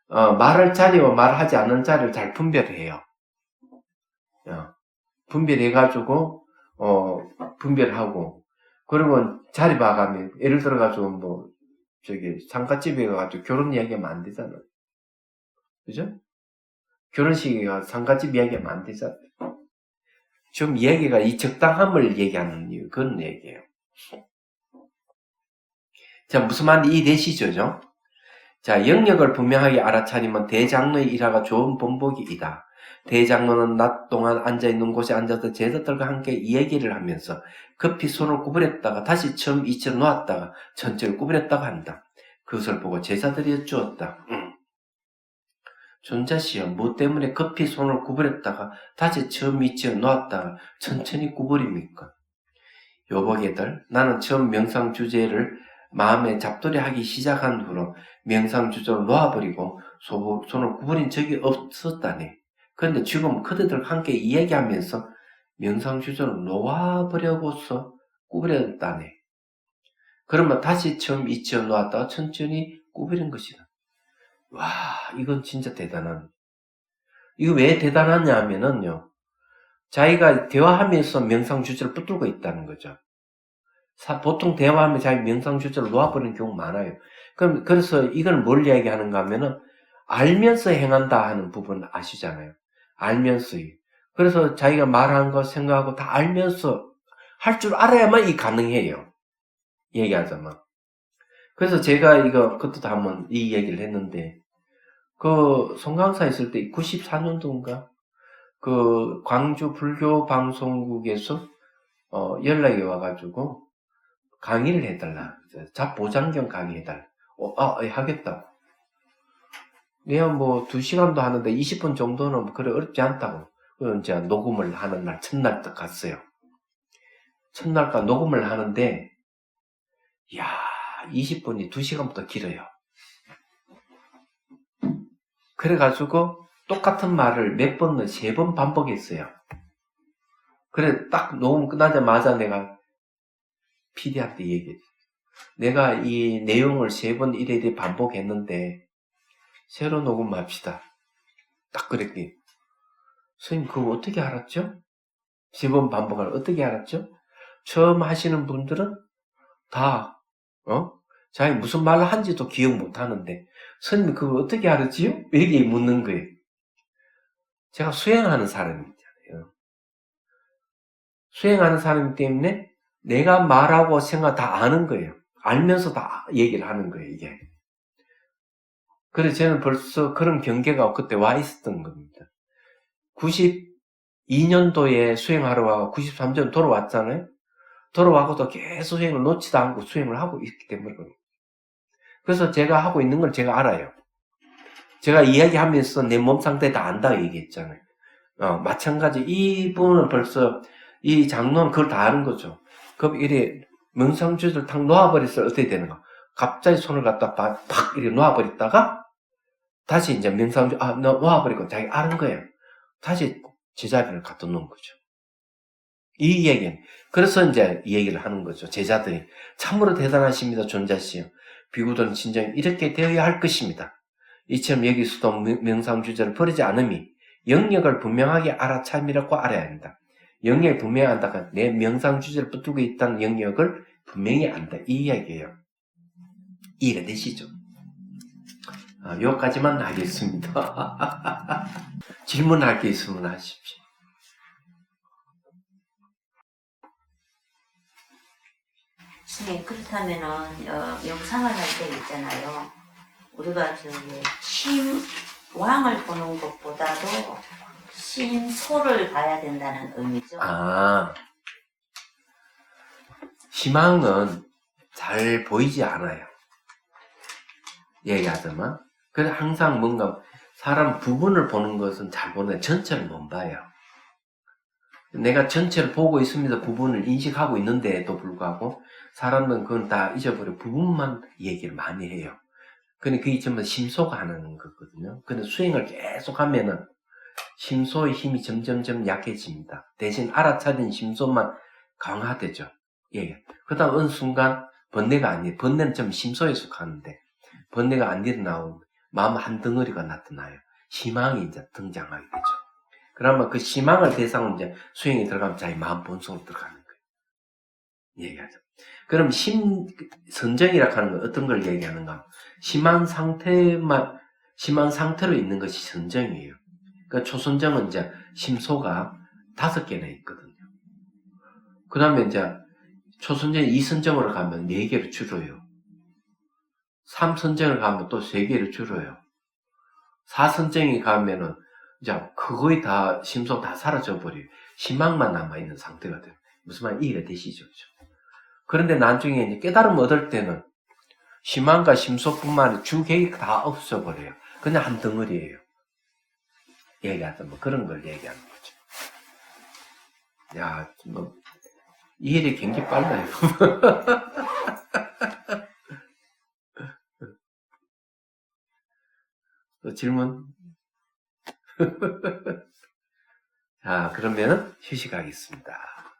말할 자리와 말하지 않는 자리를 잘 분별해요. 분별해가지고 분별하고 그러면 자리 봐가면 예를 들어가지고 상가집에 가가지고 결혼 이야기하면 안 되잖아. 그죠? 결혼식에 가서 상가집 이야기하면 안 되잖아. 좀 얘기가 이 적당함을 얘기하는 이유 그런 얘기예요. 자, 무슨 말인지 이해되시죠? 자, 영역을 분명하게 알아차리면 대장로의 일화가 좋은 본보기이다. 대장로는 낮 동안 앉아있는 곳에 앉아서 제자들과 함께 이야기를 하면서 급히 손을 구부렸다가 다시 처음 이치로 놓았다가 천천히 구부렸다고 한다. 그것을 보고 제자들이 여쭈었다. 존자시여, 뭐 때문에 급히 손을 구부렸다가 다시 처음 밑지어 놓았다가 천천히 구부립니까? 요복이들, 나는 처음 명상 주제를 마음에 잡돌이하기 시작한 후로 명상 주제를 놓아버리고 손을 구부린 적이 없었다네. 그런데 지금 그들과 함께 이야기하면서 명상 주제를 놓아버려고서 구부렸다네. 그러면 다시 처음 밑지어 놓았다가 천천히 구부린 것이다. 와, 이건 진짜 대단한. 이거 왜 대단하냐 하면은요, 자기가 대화하면서 명상 주제를 붙들고 있다는 거죠. 보통 대화하면 자기 명상 주제를 놓아버리는 경우 많아요. 그래서 이건 뭘 이야기하는가 하면은, 알면서 행한다 하는 부분 아시잖아요. 알면서요. 그래서 자기가 말한 거 생각하고 다 알면서 할 줄 알아야만 이 가능해요. 얘기하자면. 그래서 제가 그것도 한번 이 얘기를 했는데, 송강사 있을 때 94년도인가? 광주 불교 방송국에서, 연락이 와가지고, 강의를 해달라. 잡보장경 강의해달라. 하겠다고. 내가 2시간도 하는데 20분 정도는 그래 어렵지 않다고. 이제 녹음을 하는 날, 첫날 딱 갔어요. 첫날까 녹음을 하는데, 이야, 20분이 2시간보다 길어요. 그래가지고, 똑같은 말을 몇 번은 3번 반복했어요. 그래, 딱 녹음 끝나자마자 내가 PD한테 얘기했어요. 내가 이 내용을 3번 이래 반복했는데, 새로 녹음합시다. 딱 그랬기. 선생님, 그거 어떻게 알았죠? 3번 반복을 어떻게 알았죠? 처음 하시는 분들은 다, 자기 무슨 말을 한지도 기억 못 하는데, 선생님, 그거 어떻게 알았지요? 이렇게 묻는 거예요. 제가 수행하는 사람이잖아요. 수행하는 사람이기 때문에 내가 말하고 생각 다 아는 거예요. 알면서 다 얘기를 하는 거예요, 이게. 그래서 저는 벌써 그런 경계가 그때 와 있었던 겁니다. 92년도에 수행하러 와서 93년 돌아왔잖아요. 돌아와서도 계속 수행을 놓지도 않고 수행을 하고 있기 때문에. 그래서 제가 하고 있는 걸 제가 알아요. 제가 이야기하면서 내 몸 상태 다 안다 얘기했잖아요. 마찬가지 이분은 벌써 이 장로는 그걸 다 아는 거죠. 그럼 이래 명상주의를 탁 놓아버렸어요. 어떻게 되는가? 갑자기 손을 갖다 팍 이렇게 놓아버렸다가 다시 이제 명상주 놓아버리고 자기 아는 거예요. 다시 제자리를 갖다 놓은 거죠. 이 얘기는 그래서 이제 이 얘기를 하는 거죠. 제자들이 참으로 대단하십니다. 존자시여. 비구들은 진정 이렇게 되어야 할 것입니다. 이처럼 여기서도 명상주제를 버리지 않음이 영역을 분명하게 알아참이라고 알아야 한다. 영역을 분명히 안다가 내 명상주제를 붙들고 있다는 영역을 분명히 안다. 이 이야기예요. 이해가 되시죠? 여기까지만 하겠습니다. 질문할 게 있으면 하십시오. 선생님, 그렇다면은 명상을 할 때 있잖아요. 우리가 왕을 보는 것보다도 심소를 봐야 된다는 의미죠. 희망은 잘 보이지 않아요. 얘기하자면. 그래서 항상 뭔가 사람 부분을 보는 것은 잘 보는데 전체를 못 봐요. 내가 전체를 보고 있습니다. 부분을 인식하고 있는데도 불구하고 사람은 그건 다 잊어버려 부분만 얘기를 많이 해요. 근데 그게 전부 심소가 하는 거거든요. 근데 수행을 계속 하면은 심소의 힘이 점점점 약해집니다. 대신 알아차린 심소만 강화되죠. 예. 그 다음 어느 순간 번뇌가 아니에요. 번뇌는 좀 심소에 속하는데 번뇌가 안 일어나오면 마음 한 덩어리가 나타나요. 희망이 이제 등장하게 되죠. 그러면 그 희망을 대상으로 이제 수행에 들어가면 자기 마음 본성으로 들어가는 거예요. 얘기하죠. 그럼 선정이라고 하는 건 어떤 걸 얘기하는가? 희망 상태로 있는 것이 선정이에요. 그러니까 초선정은 이제 심소가 5개나 있거든요. 그 다음에 이제 초선정이 2선정으로 가면 4개로 줄어요. 3선정을 가면 또 3개로 줄어요. 4선정이 가면은 이제 거의 다 심소 다 사라져 버려요. 희망만 남아 있는 상태가 돼요. 무슨 말 이해가 되시죠? 그런데 나중에 이제 깨달음 얻을 때는 심한과 심소뿐만 아니라 주객이 다 없어버려요. 그냥 한 덩어리예요. 얘기하던 뭐 그런 걸 얘기하는 거죠. 야, 뭐 이해력이 굉장히 빨라요. 또 질문? 자, 그러면 휴식하겠습니다.